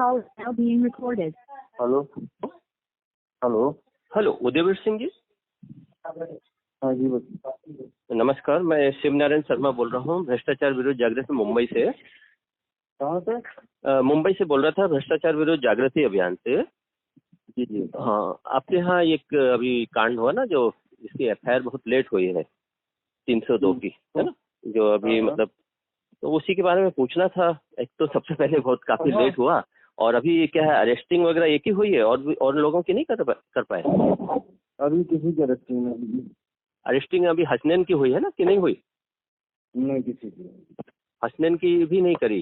call is now being recorded. Hello hello hello Udayveer Singh ji. हाँ जी बताइए। नमस्कार, मैं शिवनारायण शर्मा बोल रहा हूँ, भ्रष्टाचार विरोध जागृति मुंबई से। कहाँ से? मुंबई से बोल रहा था, भ्रष्टाचार विरोध जागृति अभियान से। जी जी हाँ, आपके यहाँ एक अभी कांड हुआ ना, जो इसकी एफआईआर बहुत लेट हुई है 302 की, है ना, जो अभी हाँ। मतलब, तो उसी के बारे में पूछना था। एक तो सबसे पहले बहुत काफी लेट हुआ, और अभी ये क्या है, अरेस्टिंग वगैरह एक ही हुई है और लोगों की नहीं कर पाए। अभी किसी की अरेस्टिंग नहीं? अरेस्टिंग अभी हसनैन की हुई है ना, कि नहीं हुई? नहीं, किसी की। हसनैन की भी नहीं करी।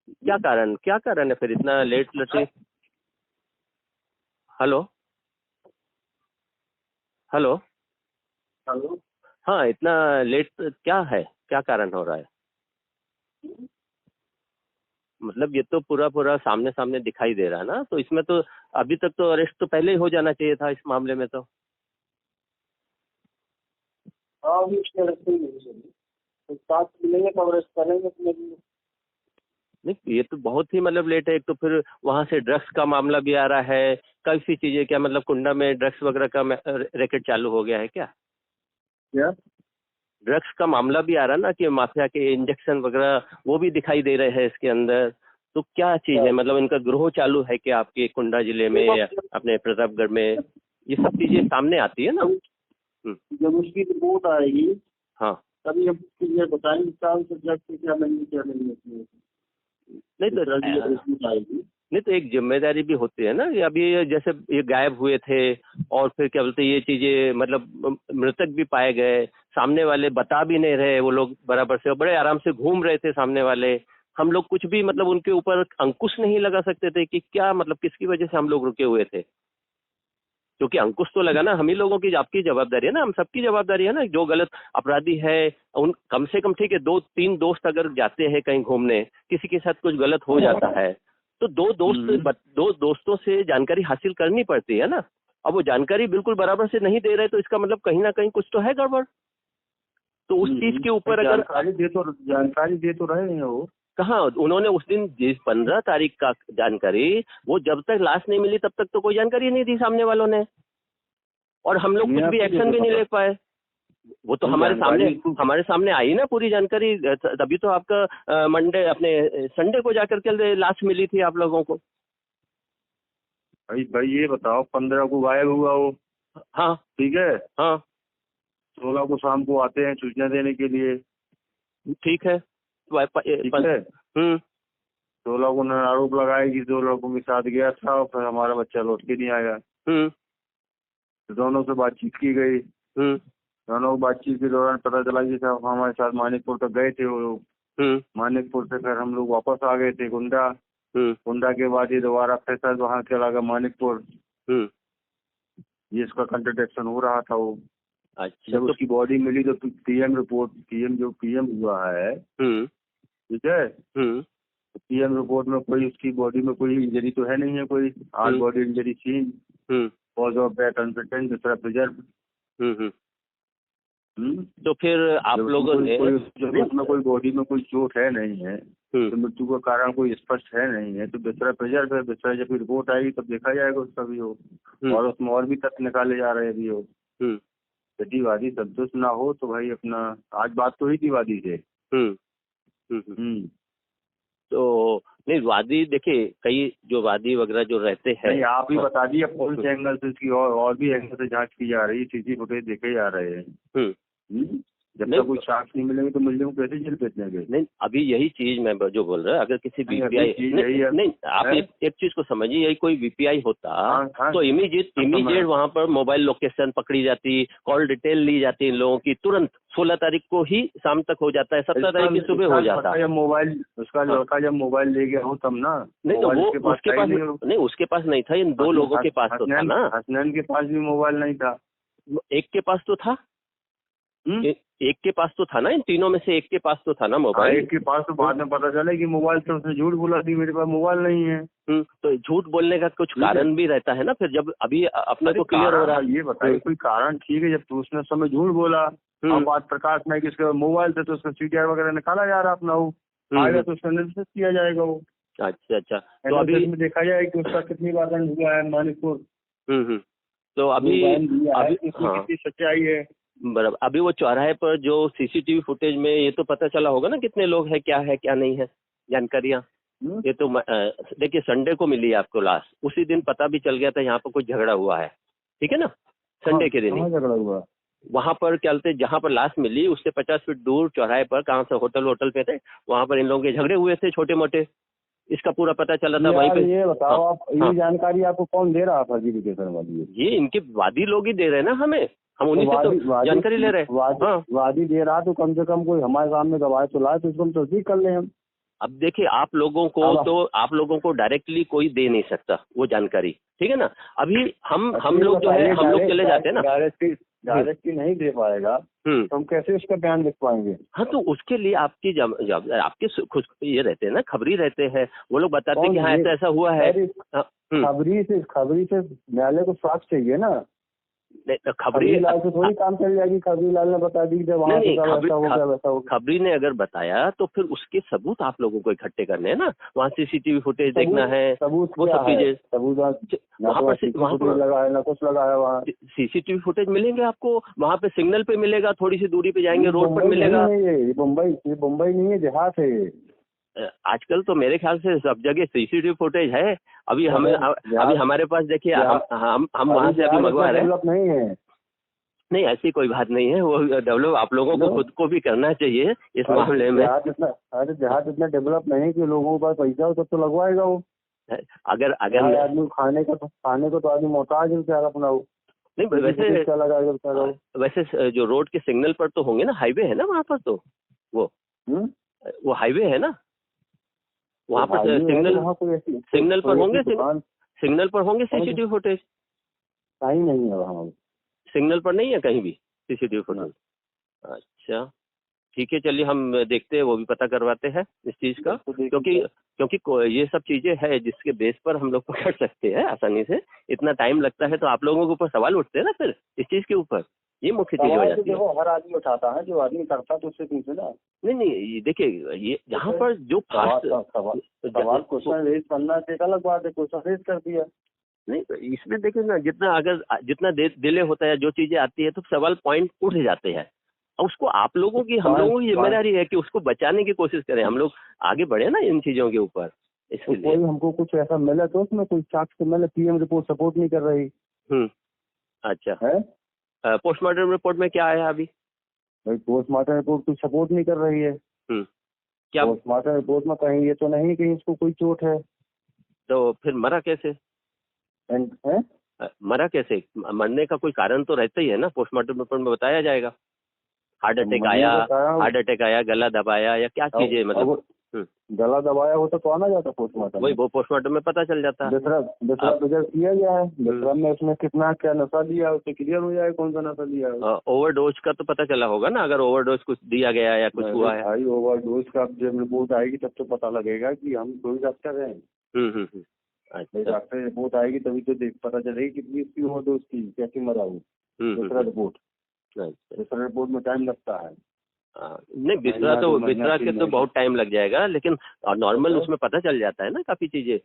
क्या कारण है फिर इतना लेट लटे? हेलो हेलो हेलो हाँ, इतना लेट क्या है, क्या कारण हो रहा है? मतलब ये तो पूरा सामने सामने दिखाई दे रहा है ना, तो इसमें तो अभी तक तो अरेस्ट तो पहले ही हो जाना चाहिए था इस मामले में तो। हाँ, अभी उसकी अरेस्टिंग नहीं हुई। तो साथ मिलेंगे तो अरेस्ट करेंगे तो नहीं, ये तो बहुत ही मतलब लेट है। एक तो फिर वहां से ड्रग्स का मामला भी आ रहा है, काफी चीजें, क्या मतलब कुंडा में ड्रग्स वगैरह का रैकेट चालू हो गया है क्या? क्या? ड्रग्स का मामला भी आ रहा है ना, कि माफिया के इंजेक्शन वगैरह वो भी दिखाई दे रहे हैं इसके अंदर। तो क्या चीज है, मतलब इनका ग्रोह चालू है कि आपके कुंडा जिले में या अपने प्रतापगढ़ में ये सब चीजें सामने आती है ना? जब उसकी रिपोर्ट आएगी हाँ, तभी हम चीजें बताएंगे क्या नहीं नहीं तो आएगी। नहीं तो एक जिम्मेदारी भी होती है ना, कि अभी जैसे ये गायब हुए थे और फिर क्या बोलते ये चीजें, मतलब मृतक भी पाए गए, सामने वाले बता भी नहीं रहे, वो लोग बराबर से बड़े आराम से घूम रहे थे सामने वाले। हम लोग कुछ भी मतलब उनके ऊपर अंकुश नहीं लगा सकते थे कि क्या मतलब किसकी वजह से हम लोग रुके हुए थे, क्योंकि अंकुश तो लगाना हम ही लोगों की, आपकी जवाबदारी है ना, हम सबकी जवाबदारी है ना। जो गलत अपराधी है उन कम से कम, ठीक है, 2-3 दोस्त अगर जाते हैं कहीं घूमने, किसी के साथ कुछ गलत हो जाता है तो दो दोस्तों से जानकारी हासिल करनी पड़ती है ना। अब वो जानकारी बिल्कुल बराबर से नहीं दे रहे तो इसका मतलब कहीं ना कहीं कुछ तो है गड़बड़। तो उस चीज के ऊपर अगर जानकारी दे तो रहे हैं वो। कहाँ उन्होंने उस दिन जिस 15 तारीख का जानकारी, वो जब तक लाश नहीं मिली तब तक तो कोई जानकारी नहीं दी सामने वालों ने, और हम लोग कुछ भी एक्शन भी नहीं ले पाए। वो तो हमारे सामने आई ना पूरी जानकारी, तभी तो आपका मंडे अपने संडे को जाकर के लाश मिली थी आप लोगों को। भाई ये बताओ, 15 को गायब हुआ वो। हाँ ठीक है। हाँ 16 को शाम को आते हैं सूचना देने के लिए। ठीक है। ठीक है। 16 को उन्होंने आरोप लगाया कि 2 लड़कों के साथ गया था और फिर हमारा बच्चा लौट के नहीं आया। तो दोनों से बातचीत की गई। दोनों को बातचीत के दौरान पता चला कि साहब हमारे साथ मानिकपुर तक गए थे वो लोग। मानिकपुर से फिर हम लोग वापस आ गए थे कुंडा। कुंडा के बाद ये दोबारा फिर सर वहाँ चला गया मानिकपुर। ये इसका कंट्रडिक्शन हो रहा था वो। अच्छा, जब उसकी बॉडी मिली तो पीएम हुआ है, ठीक है, पीएम रिपोर्ट में कोई उसकी बॉडी में कोई इंजरी तो है नहीं है, कोई hard body injury seen, cause of death uncertain, दूसरा प्रिजर्व। तो फिर आप लोगों ने उसमें कोई बॉडी में कोई चोट है नहीं है, तो मृत्यु का कारण कोई स्पष्ट है नहीं है, तो दूसरा प्रिजर्व है। दूसरा जब रिपोर्ट आएगी तब देखा जाएगा उसका भी हो, और उसमें और भी तथ्य निकाले जा रहे भी हो। यदि वादी संतुष्ट ना हो तो भाई अपना आज बात तो ही थी वादी से। तो नहीं, वादी देखिए, कई जो वादी वगैरह जो रहते हैं, आप ही बता दिए कौन से एंगल से इसकी और भी एंगल से जांच की जा रही है, सीसी फुटेज देखे जा रहे हैं। जब तक कोई साक्ष्य नहीं मिलेंगे तो मुलजिम को कैसे जेल भेज देंगे? नहीं, अभी यही चीज मैं जो बोल रहा, अगर किसी वीपीआई नहीं, आप एक चीज को समझिए, यही कोई वीपीआई होता तो इमीडिएट वहां पर मोबाइल लोकेशन पकड़ी जाती, कॉल डिटेल ली जाती इन लोगों की, तुरंत 16 तारीख को ही शाम तक हो जाता है, 17 तारीख की सुबह हो जाता है। मोबाइल उसका लड़का जब मोबाइल ले गया हो तब ना। नहीं तो वो उसके पास नहीं था, इन 2 लोगों के पास तो था ना। हसनैन के पास भी मोबाइल नहीं था। एक के पास तो था, एक के पास तो था ना, इन तीनों में से एक के पास तो था ना मोबाइल। एक के पास तो बाद में पता चला कि मोबाइल से उसने झूठ बोला थी, मेरे पास मोबाइल नहीं है। तो झूठ बोलने का कुछ कारण भी रहता है ना, फिर जब अभी अपने को क्लियर हो रहा है। ये बताइए कोई कारण, ठीक है, जब तो उसने समय झूठ बोला और बात प्रकाश में किसके मोबाइल से, तो उसका सीटीआर वगैरह निकाला जा रहा अपना, वो आएगा तो उसका निरस्त किया जाएगा वो। अच्छा अच्छा। तो तो अभी में देखा जाए कि उसका कितनी बार दंड हुआ है मानिकपुर। तो अभी हाँ कितनी सच्चाई है। बराबर। अभी वो चौराहे पर जो सीसीटीवी फुटेज में ये तो पता चला होगा ना कितने लोग हैं, क्या नहीं है जानकारियां। ये तो देखिए संडे को मिली है आपको लाश, उसी दिन पता भी चल गया था यहाँ पर कुछ झगड़ा हुआ है, ठीक है ना। संडे के दिन झगड़ा हुआ वहां पर क्या बोलते, जहाँ पर लाश मिली उससे 50 फीट दूर चौराहे पर, कहाँ से होटल पे थे, वहां पर इन लोगों के झगड़े हुए थे छोटे मोटे। इसका पूरा पता चला था वहीं पे। ये बताओ आप, ये जानकारी आपको कौन दे रहा था फर्जीफिकेशन वाली? ये इनके वादी लोग ही दे रहे हैं ना हमें, हम उन्हीं से तो जानकारी ले रहे हैं। वादी दे रहा तो कम से कम कोई हमारे सामने गवाह तो लाए, तो इसको हम तस्दीक कर लें हम। अब देखिए आप लोगों को डायरेक्टली कोई दे नहीं सकता वो जानकारी, ठीक है ना। अभी हम लोग जो है हम लोग चले जाते हैं ना, डायरेक्टली नहीं दे पाएगा तो हम कैसे उसका बयान लिख पाएंगे? हाँ तो उसके लिए आपकी आपके खुद ये रहते हैं ना, खबरी रहते हैं, वो लोग बताते हैं कि हाँ ऐसा हुआ है। खबरी से न्यायालय को साक्ष्य चाहिए ना। खबरी लाल से थोड़ी काम चल जाएगी, खबरी लाल ने बता दी खबरी ने अगर बताया तो फिर उसके सबूत आप लोगों को इकट्ठे करने हैं ना, वहाँ सीसीटीवी फुटेज देखना है, सबूत वो सब चीजें। वहाँ पर लगाया ना कुछ लगाया, वहाँ सीसीटीवी फुटेज मिलेंगे आपको, वहाँ पे सिग्नल पे मिलेगा, थोड़ी सी दूरी पे जाएंगे रोड पर मिलेगा। ये मुंबई नहीं है, देहात है। आजकल तो मेरे ख्याल से सब जगह सीसीटीवी फुटेज है। अभी हमारे पास देखिए हम वहाँ से अभी मंगवा रहे हैं। नहीं ऐसी कोई बात नहीं है, वो डेवलप आप लोगों को खुद को भी करना चाहिए इस मामले में। देहात इतना डेवलप नहीं कि लोगों के पास पैसा हो तब तो लगवाएगा वो। अगर आदमी खाने को तो आदमी मोहताज है बेचारा अपना। वो नहीं वैसे जो रोड के सिग्नल पर तो होंगे ना, हाईवे है ना वहाँ पर, तो वो हाईवे है ना वहाँ पर, सिग्नल पर होंगे सीसीटीवी फुटेज। कहीं नहीं है वहाँ, सिग्नल पर नहीं है कहीं भी सीसीटीवी फुटेज। अच्छा ठीक है, चलिए हम देखते हैं, वो भी पता करवाते हैं इस चीज का, क्योंकि ये सब चीजें है जिसके बेस पर हम लोग पकड़ सकते हैं आसानी से। इतना टाइम लगता है तो आप लोगों के ऊपर सवाल उठते हैं ना फिर इस चीज के ऊपर, ये मुख्य चीज हो जाती है। हर आदमी उठाता है, जो आदमी करता तो उससे पूछे ना। नहीं देखिए ये यहाँ पर जो सवाल क्वेश्चन रेज करना एक अलग बात है, क्वेश्चन रेज कर दिया। नहीं इसमें देखिए ना, जितना डिले होता है, जो चीजें आती है तो सवाल पॉइंट उठ जाते हैं। उसको आप लोगों की, हम लोगों की जिम्मेदारी है कि उसको बचाने की कोशिश करें, हम लोग आगे बढ़े ना इन चीजों के ऊपर। इसके लिए हमको कुछ ऐसा मिला तो उसमें कोई साक्ष्य मिला, पीएम रिपोर्ट सपोर्ट नहीं कर रही। अच्छा है। पोस्टमार्टम रिपोर्ट में क्या आया अभी? भाई पोस्टमार्टम रिपोर्ट कुछ सपोर्ट नहीं कर रही है। क्या पोस्टमार्टम रिपोर्ट में कहीं ये तो नहीं कि इसको कोई चोट है, तो फिर मरा कैसे? मरा कैसे? मरने का कोई कारण तो रहता ही है ना, पोस्टमार्टम रिपोर्ट में बताया जाएगा। हार्ट अटैक आया, गला दबाया या क्या चीज है, मतलब गला दबाया हो तो आना जाता पोस्टमार्टम, वही वो पोस्टमार्टम में पता चल जाता है। दूसरा रिजल्ट किया गया है, दूसरा में उसमें कितना क्या नशा दिया उससे क्लियर हो जाए कौन सा नशा दिया है। ओवरडोज का तो पता चला होगा ना, अगर ओवरडोज कुछ दिया गया या कुछ हुआ है। भाई ओवरडोज का जब रिपोर्ट आएगी तब तो पता लगेगा कि हम कोई डॉक्टर हैं। डॉक्टर रिपोर्ट आएगी तभी तो पता चलेगी कितनी उसकी ओवरडोज थी, कैसे मरा वो। दूसरा रिपोर्ट में टाइम लगता है। नहीं बिस्तरा के तो बहुत टाइम लग जाएगा, लेकिन नॉर्मल उसमें पता चल जाता है ना काफी चीजें।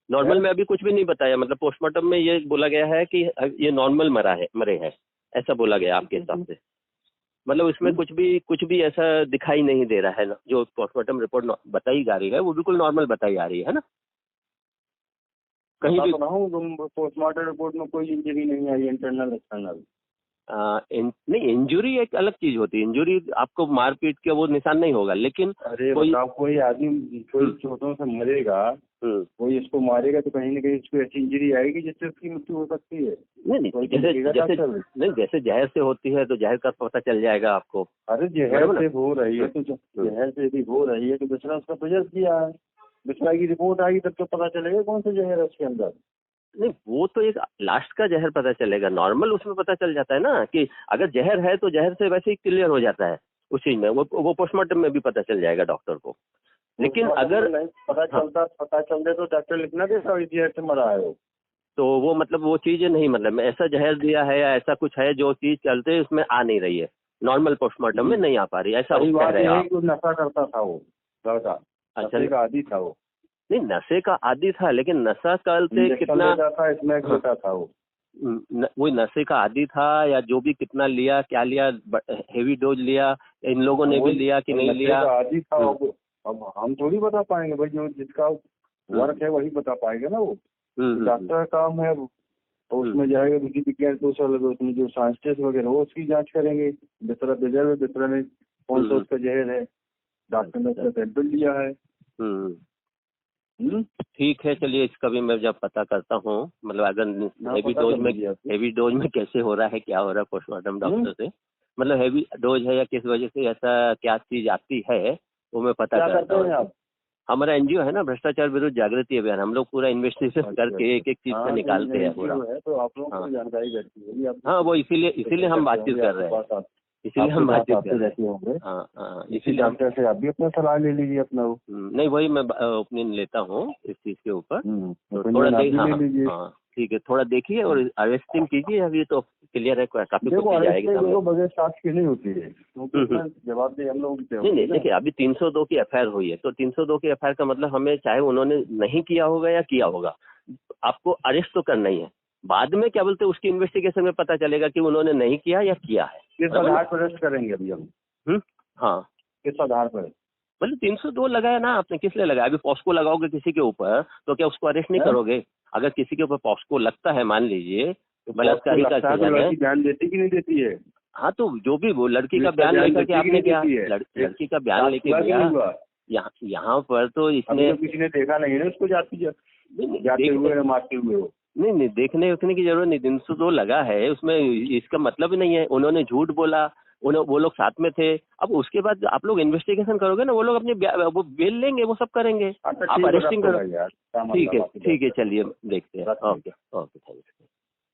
नॉर्मल में अभी कुछ भी नहीं बताया, मतलब पोस्टमार्टम में ये बोला गया है कि ये नॉर्मल मरे हैं, ऐसा बोला गया आपके हिसाब से। मतलब इसमें कुछ भी ऐसा दिखाई नहीं दे रहा है ना, जो पोस्टमार्टम रिपोर्ट बताई जा रही है वो बिल्कुल नॉर्मल बताई जा रही है ना। कहीं भी पोस्टमार्टम रिपोर्ट में कोई इंजरी नहीं आई, इंटरनल एक्सटर्नल। नहीं इंजुरी एक अलग चीज होती है, इंजुरी आपको मारपीट के वो निशान नहीं होगा, लेकिन कोई आदमी कोई चोटों से मरेगा, कोई इसको मारेगा तो कहीं ना कहीं इसको ऐसी इंजरी आएगी जिससे उसकी मृत्यु हो सकती है। नहीं जैसे जहर से होती है तो जहर का पता चल जाएगा आपको। अरे जहर से हो रही है तो जहर से यदि हो रही है तो दूसरा उसका प्रेजर किया है, दूसरा की रिपोर्ट आएगी तब तो पता चलेगा कौन सा जहर है उसके अंदर। नहीं वो तो एक लास्ट का जहर पता चलेगा, नॉर्मल उसमें पता चल जाता है ना कि अगर जहर है तो जहर से वैसे ही क्लियर हो जाता है उस चीज में, वो पोस्टमार्टम में भी पता चल जाएगा डॉक्टर को। लेकिन अगर पता चलता तो डॉक्टर लिखना देता जहर से मरा है तो वो मतलब वो चीज नहीं, मतलब ऐसा जहर दिया है या ऐसा कुछ है जो चीज चलते उसमें आ नहीं रही है, नॉर्मल पोस्टमार्टम में नहीं आ पा रही, ऐसा कह रहे हैं आप। नशा करता था वो लड़का, अच्छा आदि था वो। नहीं, नशे का आदी था, लेकिन नशा करते इंजेक्शन कितना लेता था, इसमें एक लेता था वो। वही नशे का आदी था, या जो भी कितना लिया, क्या लिया, हेवी डोज लिया, इन लोगों ने भी लिया कि नहीं नशे लिया। का आदी था। अब हम थोड़ी बता पाएंगे भाई, जो जिसका वर्क है वही बता पाएगा ना वो। डॉक्टर का काम है वो, तो उसमें जाएगा विधि विज्ञान कौशल, उसमें जो साइंटिस्ट वगैरह वो उसकी जांच करेंगे, दूसरा बेजर है, दूसरा ने कौन सा उसका जहर है, डॉक्टर ने उसका सैंपल लिया है। ठीक है, चलिए इसका भी मैं जब पता करता हूँ, मतलब अगर हेवी डोज में कैसे हो रहा है, क्या हो रहा है, पोस्टमार्टम डॉक्टर से, मतलब हेवी डोज है या किस वजह से ऐसा क्या चीज आती है वो मैं पता करता हूँ। हमारा एनजीओ है ना, भ्रष्टाचार विरुद्ध जागृति अभियान, हम लोग पूरा इन्वेस्टिगेशन करके एक एक चीज का निकालते हैं पूरा। तो आप लोगों को जानकारी रहती है। हाँ, वो इसीलिए हम बातचीत कर रहे हैं, इसीलिए हम बातचीत कर रहे हैं। हाँ, इसीलिए डॉक्टर से आप भी अपना सलाह ले लीजिए अपना वो। नहीं, वही मैं ओपिनियन लेता हूँ इस चीज के ऊपर, तो थोड़ा हाँ ठीक है, थोड़ा देखिए और अरेस्टिंग कीजिए। अभी तो क्लियर है, काफी कुछ जाएगी बगैर साक्ष्य की नहीं होती है, जवाब दे हम लोग। नहीं, देखिए अभी 302 की एफआईआर हुई है, तो 302 की एफआईआर का मतलब हमें, चाहे उन्होंने नहीं किया होगा या किया होगा, आपको अरेस्ट तो करना ही है। बाद में क्या बोलते हैं, उसकी इन्वेस्टिगेशन में पता चलेगा कि उन्होंने नहीं किया या किया है। किस आधार पर अरेस्ट करेंगे अभी हम? हाँ, किस आधार पर? मतलब 302 लगाया ना आपने, किस लिए लगाया? अभी पॉस्को लगाओगे किसी के ऊपर तो क्या उसको अरेस्ट नहीं करोगे? अगर किसी के ऊपर पॉस्को लगता है, मान लीजिए बलात्कारी का लड़की बयान देती कि नहीं देती है? हाँ, तो जो भी वो लड़की का बयान लेकर के आपने क्या, लड़की का बयान लेके गया यहाँ पर, तो इसने किसी ने देखा नहीं है उसको जाते हुए मारते हुए हो। नहीं, देखने उठने की जरूरत नहीं, 302 लगा है उसमें, इसका मतलब नहीं है उन्होंने झूठ बोला, वो लोग साथ में थे। अब उसके बाद आप लोग इन्वेस्टिगेशन करोगे ना, वो लोग अपने वो बेल लेंगे, वो सब करेंगे, आप अरेस्टिंग करो। ठीक है, चलिए देखते हैं। Okay, thank you.